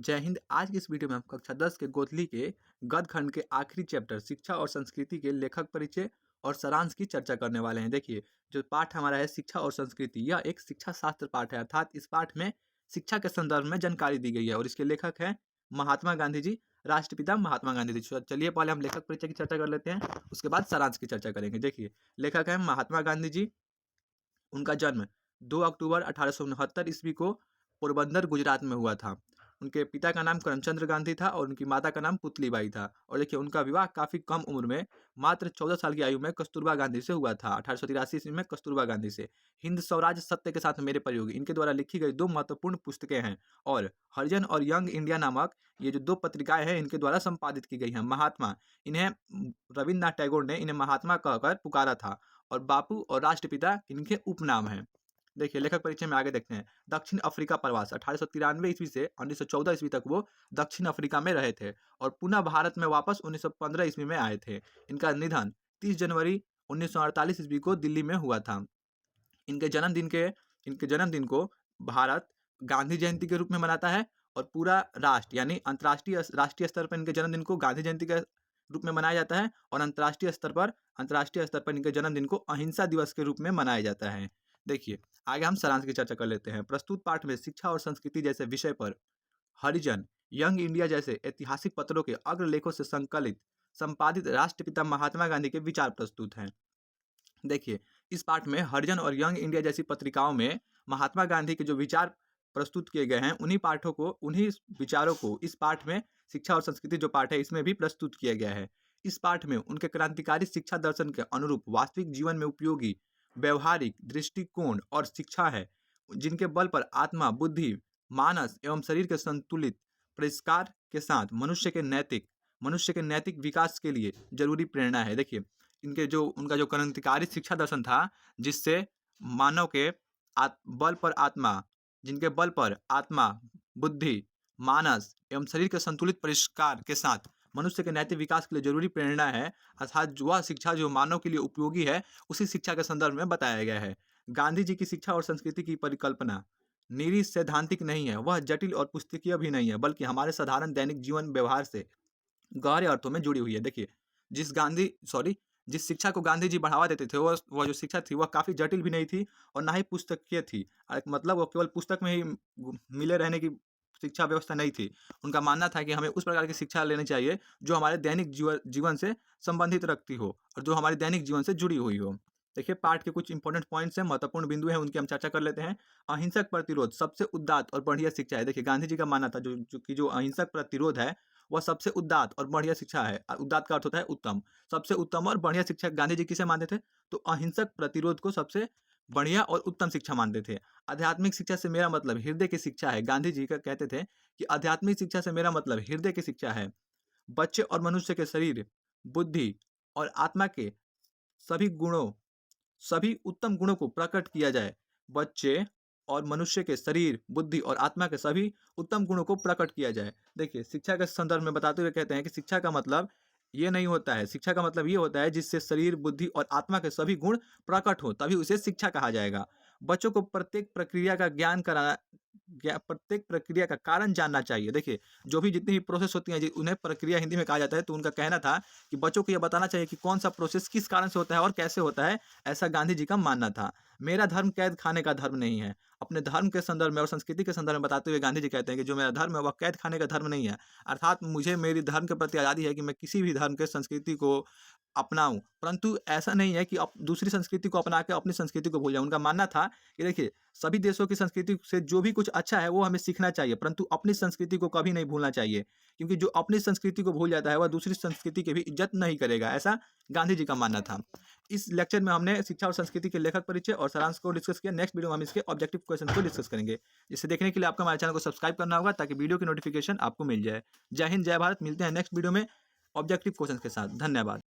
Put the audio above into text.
जय हिंद। आज की इस वीडियो में हम कक्षा 10 के गोथली के गद्य खंड के आखिरी चैप्टर शिक्षा और संस्कृति के लेखक परिचय और सारांश की चर्चा करने वाले हैं। देखिए, जो पाठ हमारा है शिक्षा और संस्कृति, यह एक शिक्षा शास्त्र पाठ है, अर्थात इस पाठ में शिक्षा के संदर्भ में जानकारी दी गई है और इसके लेखक हैं महात्मा गांधी जी, राष्ट्रपिता महात्मा गांधी जी। चलिए पहले हम लेखक परिचय की चर्चा कर लेते हैं, उसके बाद सारांश की चर्चा करेंगे। देखिए, लेखक हैं महात्मा गांधी जी। उनका जन्म 2 अक्टूबर 1869 ईस्वी को पोरबंदर गुजरात में हुआ था। उनके पिता का नाम करमचंद्र गांधी था और उनकी माता का नाम पुतलीबाई था। और देखिए, उनका विवाह काफ़ी कम उम्र में मात्र 14 साल की आयु में कस्तूरबा गांधी से हुआ था, 1883 ईस्वी में कस्तूरबा गांधी से। हिंद स्वराज सत्य के साथ मेरे प्रयोगी, इनके द्वारा लिखी गई 2 महत्वपूर्ण पुस्तकें हैं और हरिजन और यंग इंडिया नामक ये जो 2 पत्रिकाएं हैं, इनके द्वारा संपादित की गई हैं। महात्मा, इन्हें रविन्द्रनाथ टैगोर ने इन्हें महात्मा कहकर पुकारा था और बापू और राष्ट्रपिता इनके उपनाम हैं। देखिए, लेखक परिचय में आगे देखते हैं। दक्षिण अफ्रीका प्रवास 1893 ईस्वी से 1914 ईस्वी तक वो दक्षिण अफ्रीका में रहे थे और पुनः भारत में वापस 1915 ईस्वी में आए थे। इनका निधन 30 जनवरी 1948 ईस्वी को दिल्ली में हुआ था। इनके जन्मदिन को भारत गांधी जयंती के रूप में मनाता है और पूरा राष्ट्र यानी राष्ट्रीय स्तर पर इनके जन्मदिन को गांधी जयंती के रूप में मनाया जाता है और अंतर्राष्ट्रीय स्तर पर इनके जन्मदिन को अहिंसा दिवस के रूप में मनाया जाता है। देखिए, आगे हम सारांश की चर्चा कर लेते हैं। प्रस्तुत पाठ में शिक्षा और संस्कृति जैसे विषय पर हरिजन, यंग इंडिया जैसे ऐतिहासिक पत्रों के अग्रलेखों से संपादित राष्ट्रपिता महात्मा गांधी के विचार प्रस्तुत हैं। देखिए, इस पाठ में हरिजन और यंग इंडिया जैसी पत्रिकाओं में महात्मा गांधी के जो विचार प्रस्तुत किए गए हैं, उन्हीं विचारों को इस पाठ में शिक्षा और संस्कृति जो पाठ है इसमें भी प्रस्तुत किया गया है। इस पाठ में उनके क्रांतिकारी शिक्षा दर्शन के अनुरूप वास्तविक जीवन में उपयोगी व्यवहारिक दृष्टिकोण और शिक्षा है, जिनके बल पर आत्मा, बुद्धि, मानस एवं शरीर के संतुलित परिष्कार के साथ मनुष्य के नैतिक विकास के लिए जरूरी प्रेरणा है। देखिए, उनका जो क्रांतिकारी शिक्षा दर्शन था, जिससे मानव के जिनके बल पर आत्मा, बुद्धि, मानस एवं शरीर के संतुलित परिष्कार के साथ मनुष्य के नैतिक विकास के लिए जरूरी प्रेरणा है, अर्थात वह शिक्षा जो मानव के लिए उपयोगी है, उसी शिक्षा के संदर्भ में बताया गया है। गांधी जी की शिक्षा और संस्कृति की परिकल्पना निरी सैद्धांतिक नहीं है, वह जटिल और पुस्तकीय भी नहीं है, बल्कि हमारे साधारण दैनिक जीवन व्यवहार से गहरे अर्थों में जुड़ी हुई है। देखिए, जिस शिक्षा को गांधी जी बढ़ावा देते थे, वह जो शिक्षा थी वह काफ़ी जटिल भी नहीं थी और ना ही पुस्तकीय थी। मतलब वो केवल पुस्तक में ही मिले रहने की शिक्षा व्यवस्था नहीं थी। उनका मानना था कि हमें उस प्रकार की शिक्षा लेनी चाहिए जो हमारे दैनिक जीवन से संबंधित रखती हो और जो हमारे दैनिक जीवन से जुड़ी हुई हो। देखिए, पाठ के कुछ इंपॉर्टेंट पॉइंट्स हैं, महत्वपूर्ण बिंदु हैं, उनकी हम चर्चा कर लेते हैं। अहिंसक प्रतिरोध सबसे उदात्त और बढ़िया शिक्षा है। देखिए, गांधी जी का मानना था जो अहिंसक प्रतिरोध है वह सबसे उदात्त और बढ़िया शिक्षा है। उदात्त का अर्थ होता है उत्तम। सबसे उत्तम और बढ़िया शिक्षा गांधी जी किसे मानते थे? तो अहिंसक प्रतिरोध को सबसे बढ़िया और उत्तम शिक्षा मानते थे। आध्यात्मिक शिक्षा से मेरा मतलब हृदय की शिक्षा है। गांधी जी का कहते थे कि आध्यात्मिक शिक्षा से मेरा मतलब हृदय की शिक्षा है। बच्चे और मनुष्य के शरीर, बुद्धि और आत्मा के सभी उत्तम गुणों को प्रकट किया जाए। बच्चे और मनुष्य के शरीर, बुद्धि और आत्मा के सभी उत्तम गुणों को प्रकट किया जाए। देखिए, शिक्षा के संदर्भ में बताते हुए कहते हैं कि शिक्षा का मतलब ये नहीं होता है। शिक्षा का मतलब ये होता है जिससे शरीर, बुद्धि और आत्मा के सभी गुण प्रकट हो, तभी उसे शिक्षा कहा जाएगा। बच्चों को प्रत्येक प्रक्रिया का कारण जानना चाहिए। देखिए, जो भी जितनी भी प्रोसेस होती हैं उन्हें प्रक्रिया हिंदी में कहा जाता है। तो उनका कहना था कि बच्चों को यह बताना चाहिए कि कौन सा प्रोसेस किस कारण से होता है और कैसे होता है, ऐसा गांधी जी का मानना था। मेरा धर्म कैद खाने का धर्म नहीं है। अपने धर्म के संदर्भ में और संस्कृति के संदर्भ में बताते हुए गांधी जी कहते हैं कि जो मेरा धर्म है वह कैद खाने का धर्म नहीं है, अर्थात मुझे मेरी धर्म के प्रति आज़ादी है कि मैं किसी भी धर्म के संस्कृति को अपनाऊं, परंतु ऐसा नहीं है कि दूसरी संस्कृति को अपना के अपनी संस्कृति को भूल जाऊं। उनका मानना था कि देखिए, सभी देशों की संस्कृति से जो भी कुछ अच्छा है वो हमें सीखना चाहिए, परंतु अपनी संस्कृति को कभी नहीं भूलना चाहिए, क्योंकि जो अपनी संस्कृति को भूल जाता है वह दूसरी संस्कृति की भी इज्जत नहीं करेगा, ऐसा गांधी जी का मानना था। इस लेक्चर में हमने शिक्षा और संस्कृति के लेखक परिचय और सारांश को डिस्कस किया। नेक्स्ट वीडियो में हम इसके ऑब्जेक्टिव क्वेश्चन को डिस्कस करेंगे। इसे देखने के लिए आपको हमारे चैनल को सब्सक्राइब करना होगा ताकि वीडियो की नोटिफिकेशन आपको मिल जाए। जय हिंद, जय भारत। मिलते हैं नेक्स्ट वीडियो में ऑब्जेक्टिव क्वेश्चन के साथ। धन्यवाद।